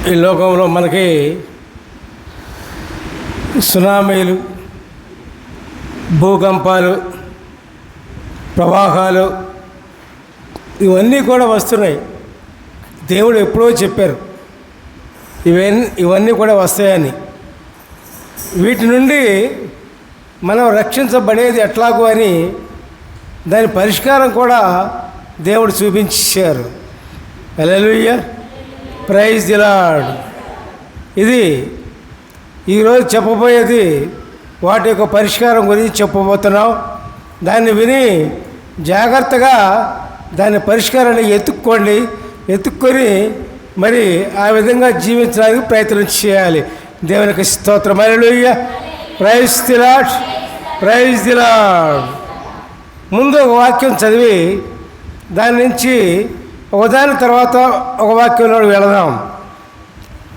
ఈ లోకంలో మనకి సునామీలు, భూకంపాలు, ప్రవాహాలు ఇవన్నీ కూడా వస్తున్నాయి. దేవుడు ఎప్పుడో చెప్పారు ఇవన్నీ కూడా వస్తాయని. వీటి నుండి మనం రక్షించబడేది ఎట్లాగో అని దాని పరిష్కారం కూడా దేవుడు చూపించారు. హల్లెలూయా, ప్రైజ్ ది లార్డ్. ఇది ఈరోజు చెప్పబోయేది వాటి యొక్క పరిష్కారం గురించి చెప్పబోతున్నాం. దాన్ని విని జాగ్రత్తగా దాని పరిష్కారాన్ని ఎత్తుక్కొని మరి ఆ విధంగా జీవించడానికి ప్రయత్నం చేయాలి. దేవునికి స్తోత్రం. Hallelujah, praise the Lord, praise the Lord. ముందు ఒక వాక్యం చదివి దాని నుంచి ఒకదాని తర్వాత ఒక వాక్యంలో వెళదాం.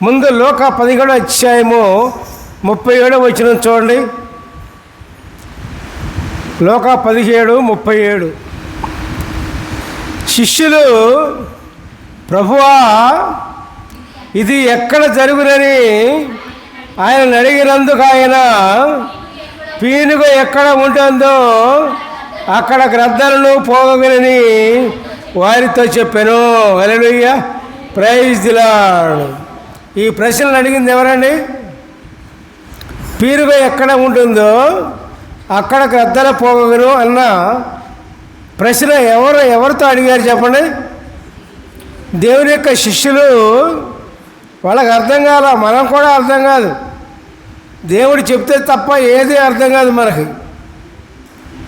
ముందు లోక 17వ అధ్యాయము 37వ వచనం చూడండి. లోక 17:37. శిష్యులు, ప్రభువా ఇది ఎక్కడ జరుగునని ఆయన అడిగినందుకు ఆయన, పీనుగ ఎక్కడ ఉంటుందో అక్కడ గ్రద్దలను పోగొనని వారితో చెప్పాను. హల్లెలూయా, ప్రైజ్ ది లార్డ్. ఈ ప్రశ్నలు అడిగింది ఎవరండి? పీనుగ ఎక్కడ ఉంటుందో అక్కడ గ్రద్దలు పోగొను అన్న ప్రశ్న ఎవరితో అడిగారు చెప్పండి? దేవుని యొక్క శిష్యులు. వాళ్ళకి అర్థం కాల, మనం కూడా అర్థం కాదు. దేవుడు చెప్తే తప్ప ఏది అర్థం కాదు మనకి.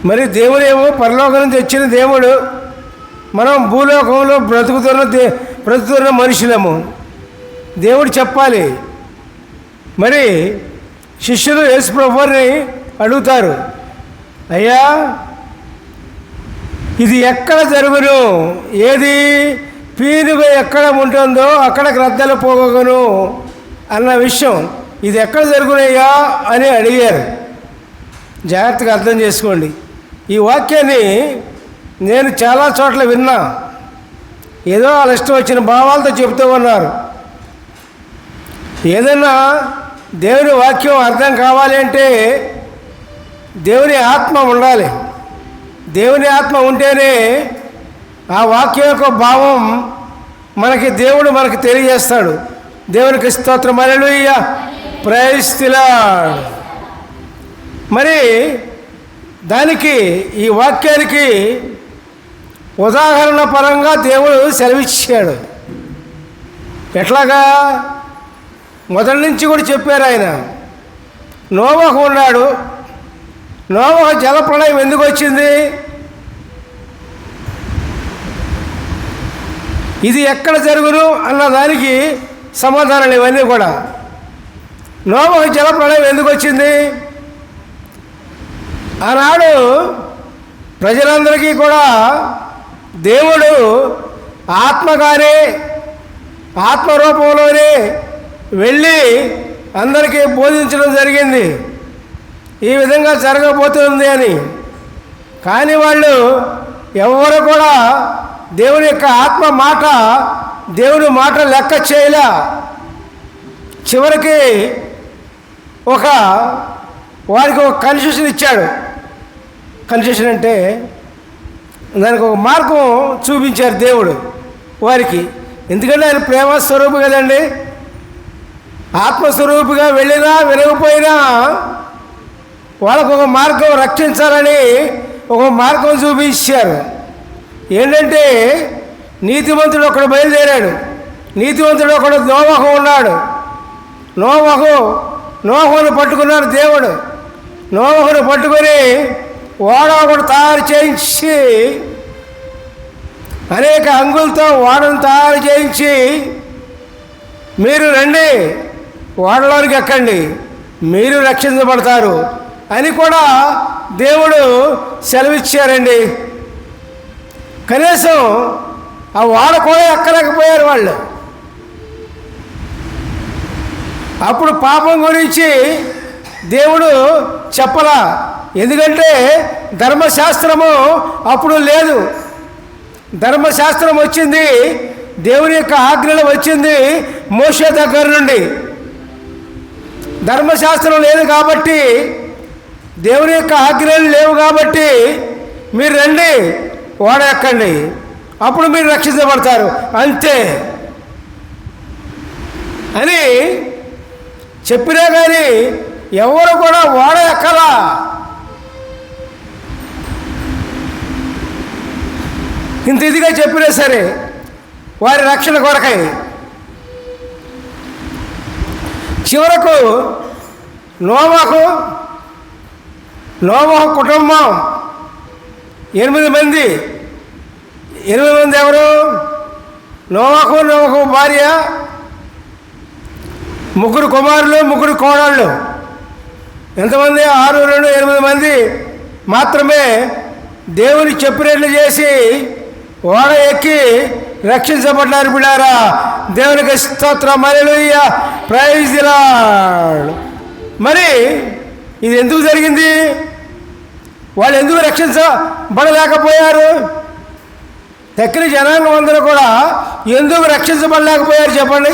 మరి దేవుడేమో పరలోకం నుంచి వచ్చిన దేవుడు, మనం భూలోకంలో బ్రతుకుతున్న మనుషులము. దేవుడు చెప్పాలి. మరి శిష్యులు యేసు ప్రభువుని అడుగుతారు, అయ్యా ఇది ఎక్కడ జరుగును? ఏది పీనుగ ఎక్కడ ఉంటుందో అక్కడ గ్రద్దలు పోగొను అన్న విషయం ఇది ఎక్కడ జరుగునయ్యా అని అడిగారు. జాగ్రత్తగా అర్థం చేసుకోండి. ఈ వాక్యాన్ని నేను చాలా చోట్ల విన్నా. ఏదో వాళ్ళ ఇష్టం వచ్చిన భావాలతో చెబుతూ ఉన్నారు. ఏదైనా దేవుని వాక్యం అర్థం కావాలి అంటే దేవుని ఆత్మ ఉండాలి. దేవుని ఆత్మ ఉంటేనే ఆ వాక్యం యొక్క భావం దేవుడు మనకి తెలియజేస్తాడు. దేవునికి స్తోత్రం. Hallelujah, praise the Lord. మరి దానికి ఈ వాక్యానికి ఉదాహరణ పరంగా దేవుడు సెలవిచ్చాడు. ఎట్లాగా? మొదటి నుంచి కూడా చెప్పారు ఆయన. నోవహు ఉన్నాడు. నోవహు జలప్రళయం ఎందుకు వచ్చింది? ఇది ఎక్కడ జరుగును అన్న దానికి సమాధానాలు ఇవన్నీ కూడా. నోవహు జలప్రళయం ఎందుకు వచ్చింది? ఆనాడు ప్రజలందరికీ కూడా దేవుడు ఆత్మగానే, ఆత్మరూపంలోనే వెళ్ళి అందరికీ బోధించడం జరిగింది. ఈ విధంగా జరగబోతుంది అని. కానీ వాళ్ళు ఎవరు కూడా దేవుని యొక్క ఆత్మ మాట, దేవుని మాట లెక్క చేయలే. చివరికి వారికి ఒక కన్సెషన్ ఇచ్చాడు. కన్సెషన్ అంటే దానికి ఒక మార్గం చూపించారు దేవుడు వారికి. ఎందుకంటే ఆయన ప్రేమ స్వరూపు కదండి. ఆత్మస్వరూపిగా వెళ్ళినా వినకపోయినా వాళ్ళకు ఒక మార్గం, రక్షించాలని ఒక మార్గం చూపించారు. ఏంటంటే నీతిమంతుడు ఒకడు బయలుదేరాడు. నీతిమంతుడు ఒకడు నోవహు ఉన్నాడు. నోవహును పట్టుకున్నాడు దేవుడు. నోవహును పట్టుకొని ఓడ ఒకడు తయారు చేయించి, అనేక అంగులతో ఓడను తయారు చేయించి, మీరు రండి ఓడలోనికి ఎక్కండి, మీరు రక్షించబడతారు అని కూడా దేవుడు సెలవిచ్చారండి. కనీసం ఆ ఓడ కూడా ఎక్కలేకపోయారు వాళ్ళు. అప్పుడు పాపం గురించి దేవుడు చెప్పలా. ఎందుకంటే ధర్మశాస్త్రము అప్పుడు లేదు. ధర్మశాస్త్రం వచ్చింది, దేవుని యొక్క ఆజ్ఞలు వచ్చింది మోషే దగ్గర నుండి. ధర్మశాస్త్రం లేదు కాబట్టి, దేవుని యొక్క ఆజ్ఞలు లేవు కాబట్టి మీరు రండి, ఓడ ఎక్కండి, అప్పుడు మీరు రక్షించబడతారు అంతే అని చెప్పినా కానీ ఎవరు కూడా ఓడ ఎక్కలా. ఇంత ఇదిగా చెప్పినా సరే వారి రక్షణ కొరకై చివరకు నోవాహు కుటుంబం 8 మంది. 8 మంది ఎవరు? నోవాహు భార్య, 3 కుమారులు, 3 కోడళ్ళు. ఎంతమంది? 6, 2, 8 మంది మాత్రమే దేవుని చెప్పినట్లు చేసి ఓడ ఎక్కి రక్షించబడ్డారు. బిడ్డారా, దేవునికి స్తోత్రం, హల్లెలూయా, ప్రైజ్ ది లార్డ్. మరి ఇది ఎందుకు జరిగింది? వాళ్ళు ఎందుకు రక్షించబడలేకపోయారు? తక్కిన జనాంగం అందరూ కూడా ఎందుకు రక్షించబడలేకపోయారు చెప్పండి?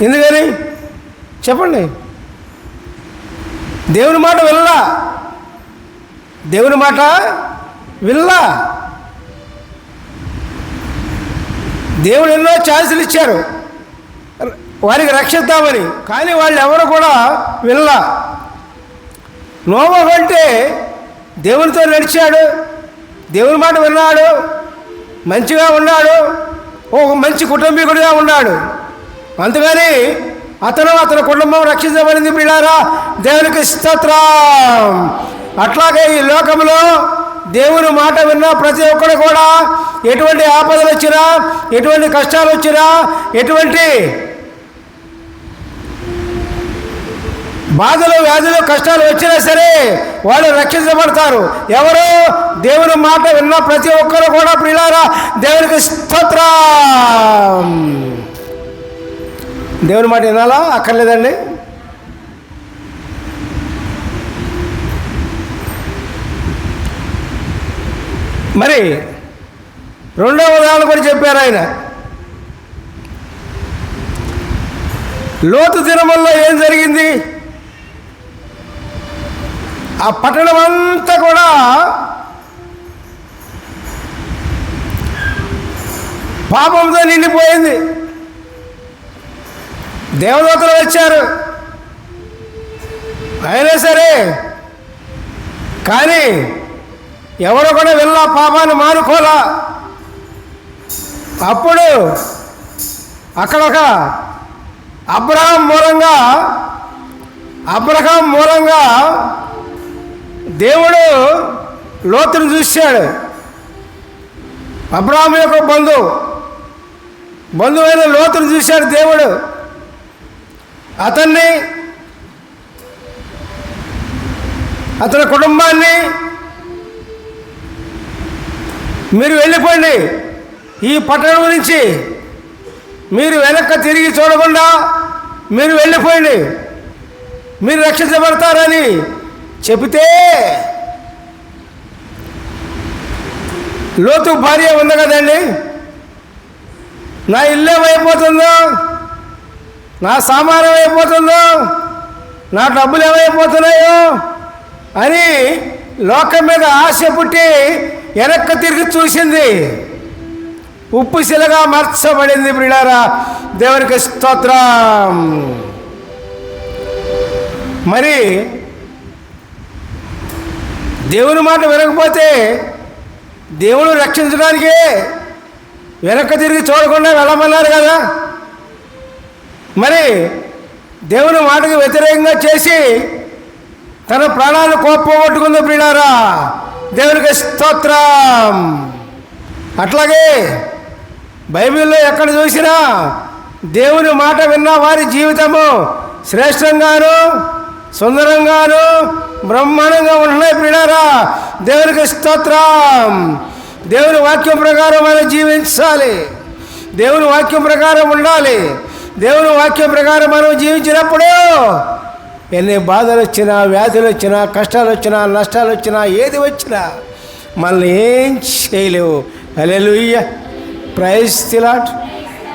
ఎందుకని చెప్పండి? దేవుని మాట వినలా. దేవుని మాట వినలా. దేవుడు ఎన్నో ఛాన్సులు ఇచ్చారు వారికి రక్షిద్దామని, కానీ వాళ్ళు ఎవరు కూడా వినలా. నోవాహు అంటే దేవునితో నడిచాడు, దేవుని మాట విన్నాడు, మంచిగా ఉన్నాడు, ఒక మంచి కుటుంబీకుడిగా ఉన్నాడు. అందుకని అతని కుటుంబం రక్షించబడింది. బిడ్డారా, దేవునికి స్తోత్రం. అట్లాగే ఈ లోకంలో దేవుని మాట విన్న ప్రతి ఒక్కరు కూడా ఎటువంటి ఆపదలు వచ్చినా, ఎటువంటి కష్టాలు వచ్చినా, ఎటువంటి బాధలు, వ్యాధులు, కష్టాలు వచ్చినా సరే వాళ్ళు రక్షించబడతారు. ఎవరు? దేవుని మాట విన్న ప్రతి ఒక్కరు కూడా. ప్రియులారా, దేవునికి స్తోత్రం. దేవుని మాట వినాలా అక్కర్లేదండి? మరి 2వ ఉదాహరణ కూడా చెప్పారు ఆయన. లోతు దినముల్లో ఏం జరిగింది? ఆ పట్టణం అంతా కూడా పాపంతో నిండిపోయింది. దేవదూతలు వచ్చారు అయినా సరే, కానీ ఎవరు కూడా వెళ్ళా, పాపాన్ని మానుకోలా. అప్పుడు అక్కడ ఒక అబ్రహాం మూలంగా దేవుడు లోతును చూశాడు. అబ్రహాం యొక్క బంధువైన లోతును చూశాడు దేవుడు. అతని కుటుంబాన్ని, మీరు వెళ్ళిపోండి, ఈ పట్టణం నుంచి మీరు వెనక్కి తిరిగి చూడకుండా మీరు వెళ్ళిపోండి, మీరు రక్షించబడతారని చెబితే, లోతు భార్య ఉంది కదండి, నా ఇల్లు ఏమైపోతుందో, నా సామాను ఏమైపోతుందో, నా డబ్బులు ఏమైపోతున్నాయో అని లోకం మీద ఆశ పుట్టి వెనక్కి తిరిగి చూసింది. ఉప్పు శిలగా మార్చబడింది. ప్రియులారా, దేవునికి స్తోత్రం. మరి దేవుని మాట వినకపోతే దేవుడు రక్షించడానికి వెనక్కి తిరిగి చూడకుండా వెళ్ళమన్నారు కదా. మరి దేవుని మాటకు వ్యతిరేకంగా చేసి తన ప్రాణాలు కోప్పగొట్టుకుంది. ప్రియులారా, దేవునికి స్తోత్రం. అట్లాగే బైబిల్లో ఎక్కడ చూసినా దేవుని మాట విన్న వారి జీవితము శ్రేష్టంగాను, సుందరంగాను, బ్రహ్మాండంగా ఉంటున్నాయి. ప్రియులారా, దేవునికి స్తోత్రం. దేవుని వాక్యం ప్రకారం మనం జీవించాలి, దేవుని వాక్యం ప్రకారం ఉండాలి. దేవుని వాక్యం ప్రకారం మనం జీవించినప్పుడు ఎన్ని బాధలు వచ్చినా, వ్యాధులు వచ్చినా, కష్టాలు వచ్చినా, నష్టాలు వచ్చినా, ఏది వచ్చినా మనల్ని ఏం చేయలేవు. Hallelujah. Praise the Lord,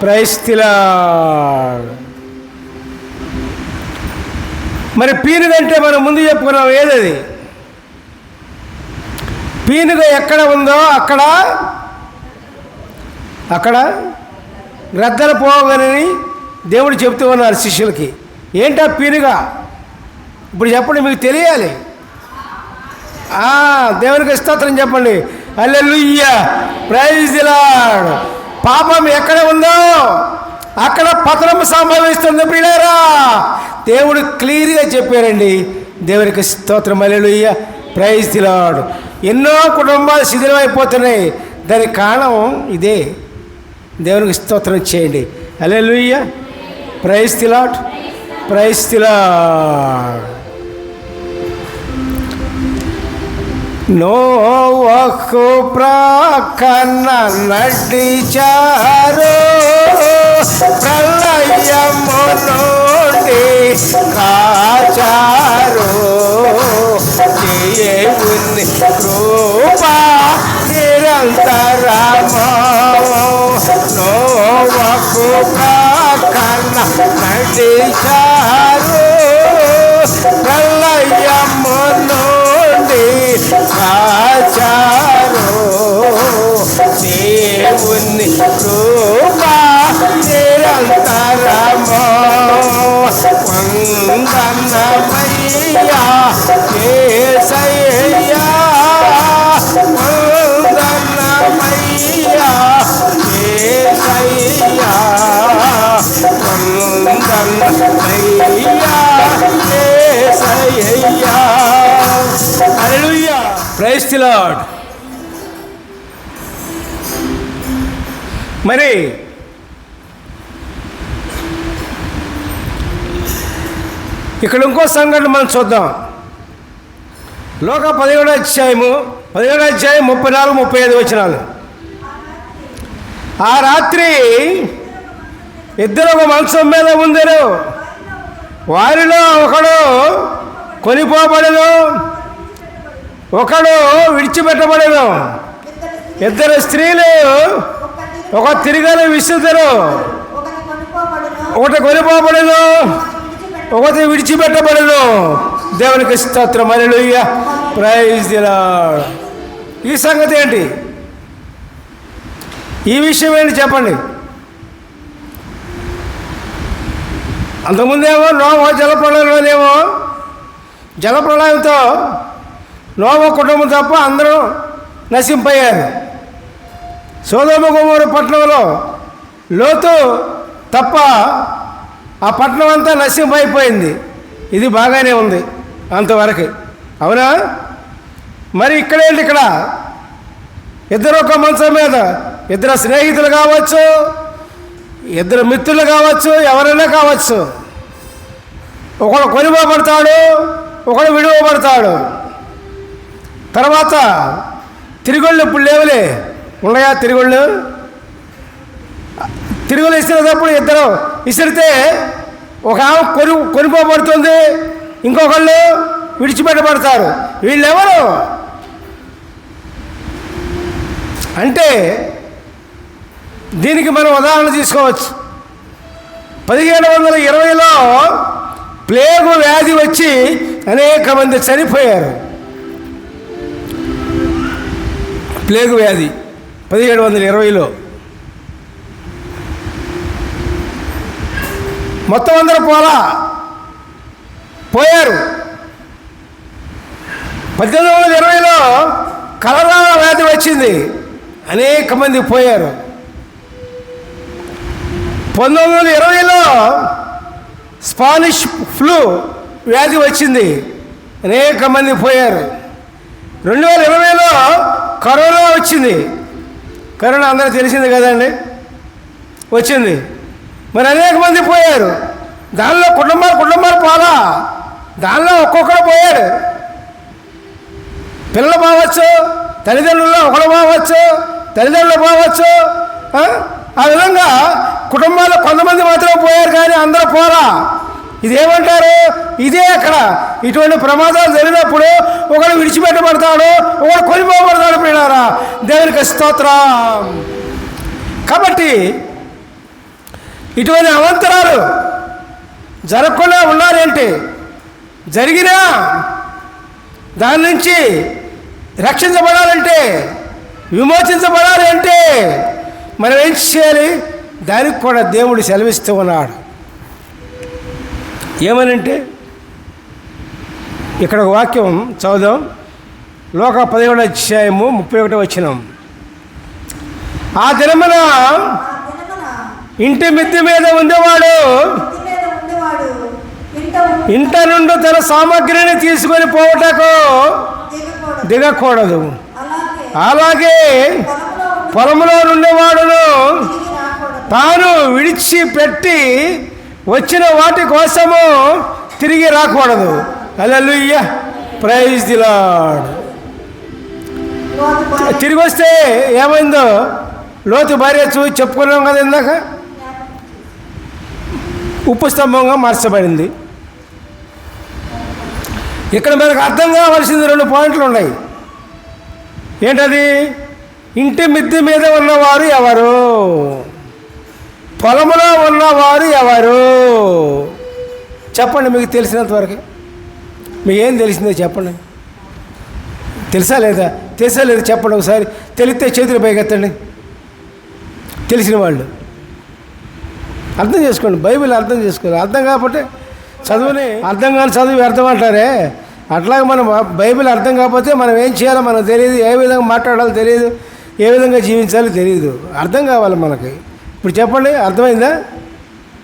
praise the Lord. మరి పీనుగంటే మనం ముందు చెప్పుకున్నాం, ఏదది? పీనుగ ఎక్కడ ఉందో అక్కడ గ్రద్దలు పోగలని దేవుడు చెప్తూ ఉన్నారు శిష్యులకి. ఏంటా పీనుగ? ఇప్పుడు చెప్పండి, మీకు తెలియాలి. దేవునికి స్తోత్రం చెప్పండి. హల్లెలూయా, ప్రైజ్ ది లార్డ్. పాపం ఎక్కడ ఉందో అక్కడ పతనం సంభవిస్తుంది ప్రియులారా. దేవుడు క్లియర్గా చెప్పారండి. దేవునికి స్తోత్రం, హల్లెలూయా, ప్రైజ్ ది లార్డ్. ఎన్నో కుటుంబాలు శిథిలమైపోతున్నాయి. దానికి కారణం ఇదే. దేవునికి స్తోత్రం చేయండి. Hallelujah, praise the Lord, praise the Lord. నోవహు ప్రక్కన నడిచారు, ప్రళయము నుండి కాచారు. దేవుని కృపా నిరంతరము. నోవహు ప్రక్కన నడిచారు, ప్రళయము నుండి కాచారు. దేవుని కృపా నిరంతరము. వందనమయ్యా యేసయ్యా, వందనమయ్యా యేసయ్యా, వందనమయ్యా యేసయ్యా. హల్లెలూయా, ప్రైజ్ ది లార్డ్. మరి ఇక్కడ ఇంకో సంఘటన మనం చూద్దాం. లోక 17వ అధ్యాయం 34, 35 వచనాలు. ఆ రాత్రి ఇద్దరు ఒక మంచం మీద ఉందరు. వారిలో ఒకడు కొనిపోబడెను, ఒకడు విడిచిపెట్టబడెను. ఇద్దరు స్త్రీలు ఒక తిరగలి విసురుతారు. ఒకటి కొనిపోబడెను, ఒకటి విడిచిపెట్టబడెను. దేవునికి స్తోత్రం, హల్లెలూయా, ప్రైజ్ ది లార్డ్. ఈ సంగతి ఏంటి? ఈ విషయం ఏంటి చెప్పండి. అంతకుముందేమో నోవా జలప్రళయంతో నోవా కుటుంబం తప్ప అందరూ నశింపయ్యారు. సొదొమ గొమొర్ర పట్టణంలో లోతు తప్ప ఆ పట్టణం అంతా నశింపైపోయింది. ఇది బాగానే ఉంది అంతవరకు, అవునా? మరి ఇక్కడేంటి? ఇక్కడ ఇద్దరు ఒక మంచం మీద, ఇద్దరు స్నేహితులు కావచ్చు, ఇద్దరు మిత్రులు కావచ్చు, ఎవరైనా కావచ్చు. ఒకడు కొనిపోబడతాడు, ఒకడు విడివబడతాడు. తర్వాత తిరుగుళ్ళు ఇప్పుడు లేవులే, ఉన్నాయా తిరుగుళ్ళు? తిరుగులు ఇసిరేటప్పుడు ఇద్దరు ఇసిరితే ఒక ఆమె కొనిపోబడుతుంది, ఇంకొకళ్ళు విడిచిపెట్టబడతారు. వీళ్ళెవరు అంటే దీనికి మనం ఉదాహరణ తీసుకోవచ్చు. 1720లో ప్లేగు వ్యాధి వచ్చి అనేక మంది చనిపోయారు. ప్లేగు వ్యాధి 1720లో మొత్తం అందరూ పోయారు. 1820లో కలరా వ్యాధి వచ్చింది, అనేక మంది పోయారు. 1920లో స్పానిష్ ఫ్లూ వ్యాధి వచ్చింది, అనేక మంది పోయారు. 2020లో కరోనా వచ్చింది. కరోనా అందరూ తెలిసింది కదండి, వచ్చింది. మరి అనేక మంది పోయారు. దానిలో కుటుంబాలు పోలా, దానిలో ఒక్కొక్కరు పోయారు. పిల్లలు పోవచ్చు, తల్లిదండ్రుల్లో ఒకడు పోవచ్చు, తల్లిదండ్రులు పోవచ్చు. ఆ విధంగా కుటుంబాల్లో కొంతమంది మాత్రమే పోయారు, కానీ అందరూ పోరా. ఇదేమంటారు? ఇదే అక్కడ ఇటువంటి ప్రమాదాలు జరిగినప్పుడు ఒకడు విడిచిపెట్టబడతాడు, ఒకడు కొనిపోబడతాడు. ప్రియులారా, దేవునికి స్తోత్రం. కాబట్టి ఇటువంటి అవంతరాలు జరగకుండా ఉన్నారంటే, జరిగినా దాని నుంచి రక్షించబడాలంటే, విమోచించబడాలి అంటే మనం ఏం చేయాలి? దానికి కూడా దేవుడు సెలవిస్తూ ఉన్నాడు. ఏమనంటే, ఇక్కడ ఒక వాక్యం చదువుదాం. లోక 11:31. ఆ దినమున ఇంటి మిద్దె మీద ఉండేవాడు ఇంట నుండి తన సామగ్రిని తీసుకొని పోవటకు దిగకూడదు. అలాగే పొలంలో నుండేవాడును తాను విడిచిపెట్టి వచ్చిన వాటి కోసము తిరిగి రాకూడదు. హల్లెలూయా, ప్రైజ్ ది లార్డ్. తిరిగి వస్తే ఏమైందో లోతు భార్య చూసి చెప్పుకున్నాం కదా ఇందాక. ఉప్పు స్తంభంగా మార్చబడింది. ఇక్కడ మనకు అర్థం కావాల్సింది 2 పాయింట్లు ఉన్నాయి. ఏంటది? ఇంటి మిద్దె మీద ఉన్నవారు ఎవరు? పొలంలో ఉన్నవారు ఎవరు? చెప్పండి, మీకు తెలిసినంతవరకు. మీకు ఏం తెలిసిందో చెప్పండి. తెలుసా లేదా? చెప్పండి ఒకసారి. తెలిస్తే చేతులు పైకెత్తండి. తెలిసిన వాళ్ళు అర్థం చేసుకోండి. బైబిల్ అర్థం చేసుకోవాలి. అర్థం కాకపోతే చదువుని అర్థం కాని చదువు అర్థం అంటారే, అట్లాగే మనం బైబిల్ అర్థం కాకపోతే మనం ఏం చేయాలో మనకు తెలియదు, ఏ విధంగా మాట్లాడాలో తెలియదు, ఏ విధంగా జీవించాలో తెలియదు. అర్థం కావాలి మనకి. ఇప్పుడు చెప్పండి, అర్థమైందా?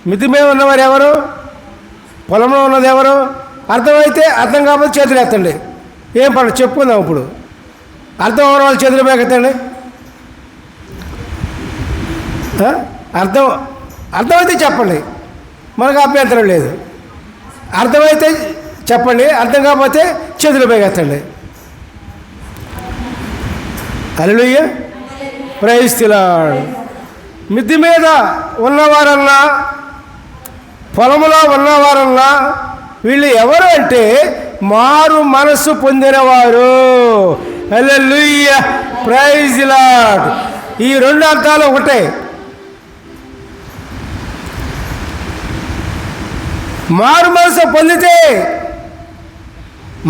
మిద్దె మీద ఉన్నవారు ఎవరు? పొలంలో ఉన్నది ఎవరు? అర్థమైతే అర్థం కాకపోతే చేతులు ఎత్తండి. ఏం పడదు, చెప్పుకుందాం. ఇప్పుడు అర్థం అవ్వడం వాళ్ళు చేతులు పైకెత్తండి. అర్థమైతే చెప్పండి, మనకు అభ్యంతరం లేదు. అర్థమైతే చెప్పండి, అర్థం కాకపోతే చేతులు పైకెత్తండి. హల్లెలూయా, ప్రైజ్ ది లార్డ్. మిద్దె మీద ఉన్నవారన్నా పొలంలో ఉన్నవారన్నా వీళ్ళు ఎవరు అంటే మారు మనసు పొందినవారు. హల్లెలూయా, ప్రైజ్ ది లార్డ్. ఈ 2 అర్థాలు ఒకటే. మారు మనసు పొందితే,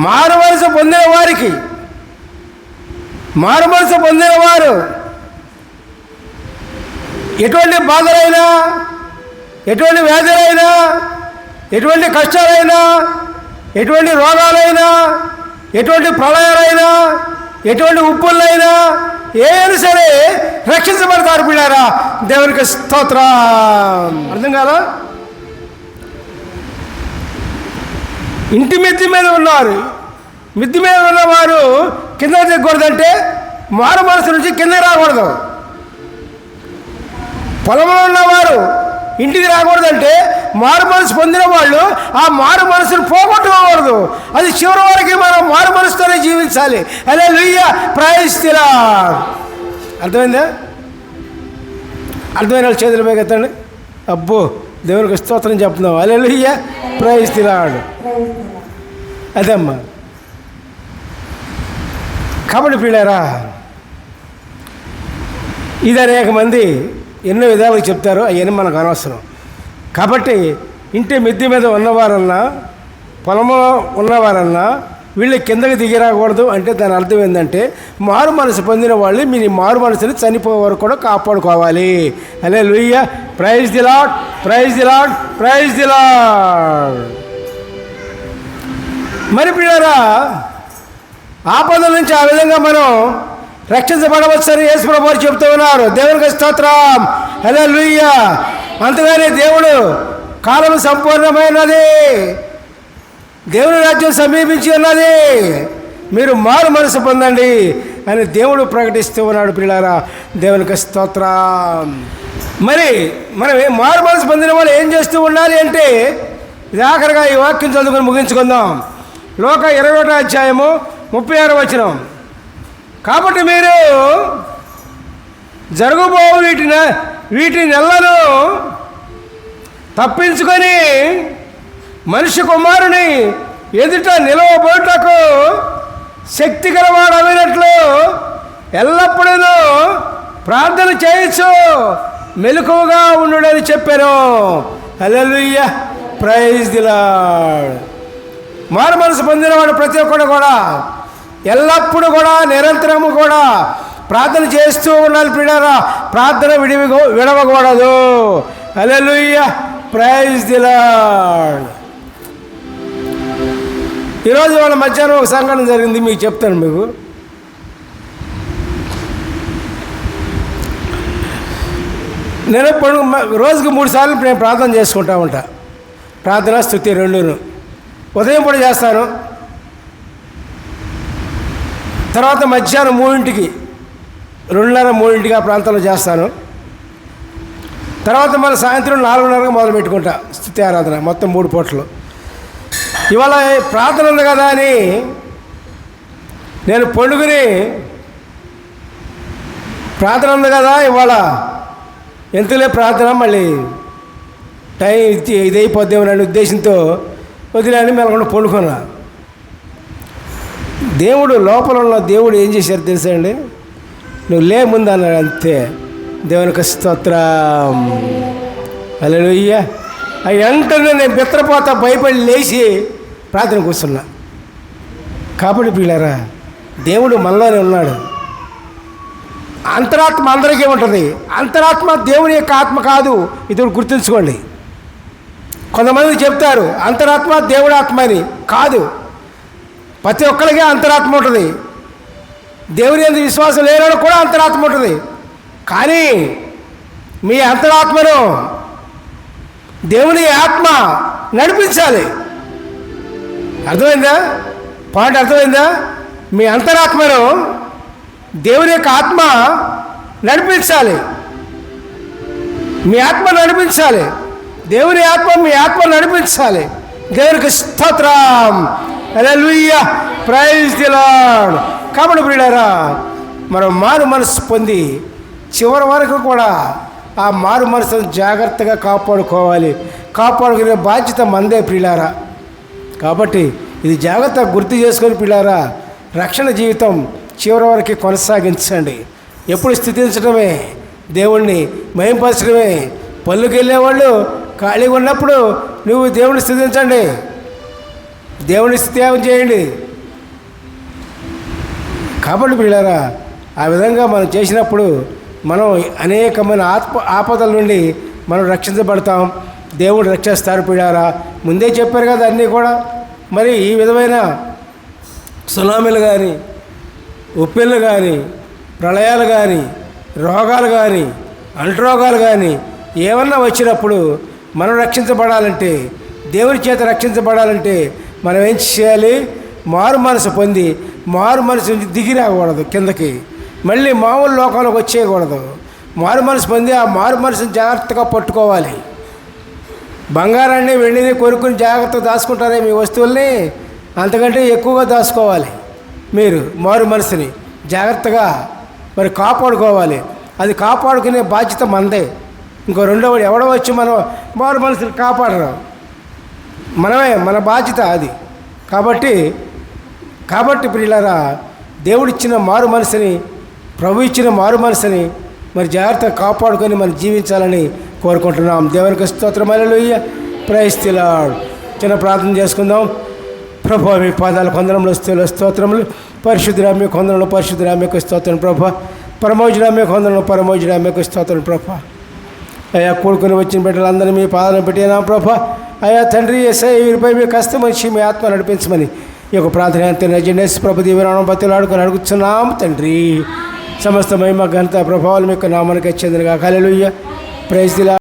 మారు మనసు పొందిన వారికి, మారు మనసు పొందిన వారు ఎటువంటి బాధలైనా, ఎటువంటి వ్యాధులైనా, ఎటువంటి కష్టాలైనా, ఎటువంటి రోగాలైనా, ఎటువంటి ప్రళయాలైనా, ఎటువంటి ఉప్పులైనా ఏమైనా సరే రక్షించబడతారు. పిల్లారా, దేవునికి స్తోత్రం. అర్థం కాదా? ఇంటి మిద్దె మీద ఉన్నారు. మిద్దె మీద ఉన్నవారు కింద దిగకూడదంటే మారు మనసు నుంచి కింద రాకూడదు. పొలంలో ఉన్నవారు ఇంటికి రాకూడదంటే మారు మనసు పొందిన వాళ్ళు ఆ మారు మనసును పోగొట్టుకోకూడదు. అది చివరి వరకు మనం మారు మనసుతోనే జీవించాలి. హల్లెలూయా, ప్రైజ్ ది లార్డ్. అర్థమైందా? అర్థమైన వాళ్ళు చేతుల పైకి ఎత్తండి. అబ్బో, దేవునికి స్తోత్రం చెప్తున్నాం. హల్లెలూయా, ప్రైజ్ ది లార్డ్. అదమ్మా. కాబట్టి పిల్లారా, ఇది అనేక మంది ఎన్నో విధాలుగా చెప్తారు, అవన్నీ మనకు అనవసరం. కాబట్టి ఇంటి మిద్దె మీద ఉన్నవారన్నా పొలంలో ఉన్నవారన్నా వీళ్ళు కిందకి దిగి రాకూడదు అంటే దాని అర్థం ఏంటంటే మారు మనసు పొందిన వాళ్ళు మీ మారు మనసుని చనిపోయే వరకు కూడా కాపాడుకోవాలి. Hallelujah, praise the Lord, praise the Lord, praise the Lord. మరి పిల్లారా, ఆపదల నుంచి ఆ విధంగా మనం రక్షించబడవచ్చని యేసు ప్రభువు చెప్తూ ఉన్నారు. దేవునికి స్తోత్రం. హల్లెలూయా. అంతగానే దేవుడు కాలం సంపూర్ణమైనది, దేవుని రాజ్యం సమీపించి ఉన్నది, మీరు మారు మనసు పొందండి అని దేవుడు ప్రకటిస్తూ ఉన్నాడు. పిల్లారా, దేవునికి స్తోత్రం. మరి మనం మారు మనసు పొందిన వాళ్ళు ఏం చేస్తూ ఉండాలి అంటే ఇది ఆఖరిగా ఈ వాక్యం చదువుకొని ముగించుకుందాం. లోక 21:36. కాబట్టి మీరు జరగబో వీటి నెలను తప్పించుకొని మనిషి కుమారుని ఎదుట నిలవబోటకు శక్తి గలవాడమైనట్లు ఎల్లప్పుడూ ప్రార్థన చేయొచ్చు, మెలకువగా ఉండుడని చెప్పాను. హల్లెలూయా, ప్రైజ్ ది లార్డ్. మారు మనసు పొందినవాడు ప్రతి ఒక్కడు కూడా ఎల్లప్పుడూ కూడా నిరంతరము కూడా ప్రార్థన చేస్తూ ఉండాలి ప్రియులారా. ప్రార్థన విడవకూడదు. హల్లెలూయా, ప్రైజ్ ది లార్డ్. ఈరోజు వాళ్ళ మధ్యాహ్నం ఒక సంఘటన జరిగింది, మీకు చెప్తాను. మీకు నేను రోజుకి 3 సార్లు నేను ప్రార్థన చేసుకుంటా ఉంటా. ప్రార్థన స్తుతి రెండును. ఉదయం పూట చేస్తాను, తర్వాత మధ్యాహ్నం 3ంటికి 2:30-3ంటికి ఆ ప్రాంతంలో చేస్తాను. తర్వాత మన సాయంత్రం 4:30కి మొదలు పెట్టుకుంటా స్తుతి ఆరాధన, మొత్తం 3 పూటలు. ఇవాళ ప్రార్థన ఉంది కదా అని నేను పండుకుని ప్రార్థన ఉంది కదా ఇవాళ ఎంతలే ప్రార్థన మళ్ళీ టైం ఇదైపోద్దేమనే ఉద్దేశంతో వదిలేని మెలకుండా పండుకున్నా. దేవుడు లోపల ఉన్న దేవుడు ఏం చేశారు తెలుసా అండి? నువ్వు లే ముందు అన్నాడు, అంతే. దేవునికి స్తోత్రం. హల్లెలూయా. ఆ వెంటనే నేను బిత్రపోతా, భయపడి లేచి ప్రార్థన కూర్చున్నా. కాబట్టి పిల్లరా, దేవుడు మనలోనే ఉన్నాడు. అంతరాత్మ అందరికీ ఉంటుంది. అంతరాత్మ దేవుని యొక్క ఆత్మ కాదు, ఇది గుర్తుంచుకోండి. కొంతమంది చెప్తారు అంతరాత్మ దేవుడి ఆత్మ అని. కాదు, ప్రతి ఒక్కరికి అంతరాత్మ ఉంటుంది. దేవుని యందు విశ్వాసం లేని కూడా అంతరాత్మ ఉంటుంది. కానీ మీ అంతరాత్మను దేవుని ఆత్మ నడిపించాలి. అర్థమైందా? పాయింట్ అర్థమైందా? మీ అంతరాత్మను దేవుని యొక్క ఆత్మ నడిపించాలి. మీ ఆత్మ నడిపించాలి. దేవుని ఆత్మ మీ ఆత్మ నడిపించాలి. దేవునికి స్తోత్రం. Hallelujah, praise the lord. కాబట్టి ప్రియులారా, మనం మారు మనసు పొంది చివరి వరకు కూడా ఆ మారు మనసును జాగ్రత్తగా కాపాడుకోవాలి. కాపాడుకునే బాధ్యత మనదే ప్రియులారా. కాబట్టి ఇది జాగ్రత్తగా గుర్తు చేసుకొని ప్రియులారా, రక్షణ జీవితం చివరి వరకు కొనసాగించండి. ఎప్పుడు స్థుతించడమే, దేవుణ్ణి మహింపరచడమే. పనులకు వెళ్ళేవాళ్ళు ఖాళీగా ఉన్నప్పుడు నువ్వు దేవుని స్థుతించండి, దేవుని త్యాగం చేయండి. కాబట్టి పిల్లారా, ఆ విధంగా మనం చేసినప్పుడు మనం అనేకమైన ఆపదల నుండి మనం రక్షించబడతాం. దేవుడు రక్షిస్తారు పిల్లారా. ముందే చెప్పారు కదా అన్నీ కూడా. మరి ఈ విధమైన సునామీలు కానీ, ఉప్పెళ్ళు కానీ, ప్రళయాలు కానీ, రోగాలు కానీ, అంటురోగాలు కానీ ఏమన్నా వచ్చినప్పుడు మనం రక్షించబడాలంటే, దేవుని చేత రక్షించబడాలంటే మనం ఏం చేయాలి? మారు మనసు పొంది మారు మనసు నుంచి దిగి రాకూడదు కిందకి, మళ్ళీ మామూలు లోకంలోకి వచ్చేయకూడదు. మారు మనసు పొంది ఆ మారు మనసుని జాగ్రత్తగా పట్టుకోవాలి. బంగారాన్ని వెండిని కొనుక్కుని జాగ్రత్తగా దాచుకుంటారే మీ వస్తువుల్ని, అంతకంటే ఎక్కువగా దాచుకోవాలి. మీరు మారు మనసుని జాగ్రత్తగా మరి కాపాడుకోవాలి. అది కాపాడుకునే బాధ్యత మనదే. ఇంకో రెండోవాడు ఎవడో వచ్చి మనం మారు మనసుని కాపాడరు, మనమే, మన బాధ్యత అది. కాబట్టి ప్రియులారా, దేవుడిచ్చిన మారు మనసుని, ప్రభు ఇచ్చిన మారు మనసుని మరి జాగ్రత్తగా కాపాడుకొని మనం జీవించాలని కోరుకుంటున్నాం. దేవునికి స్తోత్రం. Hallelujah, praise the lord. చిన్న ప్రార్థన చేసుకుందాం. ప్రభు మీ పాదాల కొందరంలో స్తోత్రములు. పరిశుద్ధుడా మీ కొందరంలో పరిశుద్ధుడా మీకు స్తోత్రం ప్రభు. పరమోజుడా మీ కొందరంలో పరమోజుడా మీకు స్తోత్రం ప్రభు. అయ్యా, కూడుకుని వచ్చిన బిడ్డలందరినీ మీ పాదాలను పెట్టినా ప్రభు. అయ్యా తండ్రి, ఎస్ఐ వీరిపై మీ కష్టం వచ్చి మీ ఆత్మ నడిపించమని ఈ యొక్క ప్రార్థన అంతే నజనేసి ప్రభు దీవెనామం బతిలాడుకొని అడుగుతున్నాం తండ్రి. సమస్త మహిమ ఘనత ప్రభావాలు మీకు నామానికి చెందినగా. హల్లెలూయా, ప్రైజ్ ది లార్డ్.